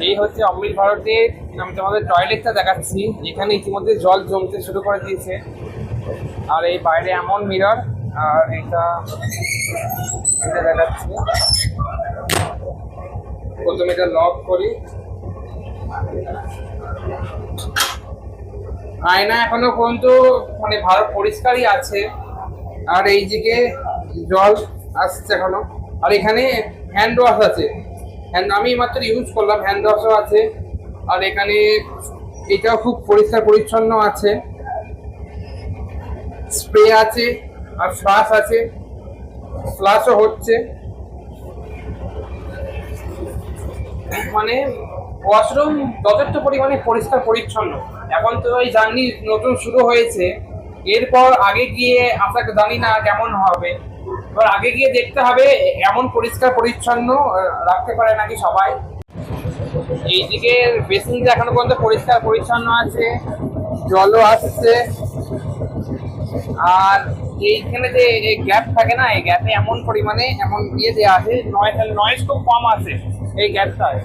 এই হচ্ছে অমৃত ভারতের, আমি তোমাদের টয়লেটটা দেখাচ্ছি। এখানে ইতিমধ্যে জল জমতে শুরু করে দিয়েছে, আর এই বাইরে এমন মিরর, আর এটা দেখাচ্ছি। প্রথমে এটা লক করি, আয়না এখনো পর্যন্ত মানে ভালো পরিষ্কারই আছে। আর এই দিকে জল আসছে এখনো। আর এখানে হ্যান্ড ওয়াশ আছে, আমি মাত্র ইউজ করলাম, হ্যান্ড ওয়াশও আছে। আর এখানে এটাও খুব পরিষ্কার পরিচ্ছন্ন আছে, স্প্রে আছে আর ফ্লাশ আছে, ফ্লাশও হচ্ছে। মানে ওয়াশরুম যথেষ্ট পরিমাণে পরিষ্কার পরিচ্ছন্ন। এখন তো এই জার্নি নতুন শুরু হয়েছে, এরপর আগে গিয়ে আশা জানি না কেমন হবে। এবার আগে গিয়ে দেখতে হবে এমন পরিষ্কার পরিচ্ছন্ন রাখতে পারে নাকি সবাই। এইদিকে বেসিনটা এখনো পর্যন্ত পরিষ্কার পরিচ্ছন্ন আছে, জলও আসছে। আর এইখানে যে গ্যাপ থাকে না, এই গ্যাপে এমন পরিমাণে এমন দিয়ে দেওয়া আছে, নয়েজ খুব কম আছে এই গ্যাপটায়।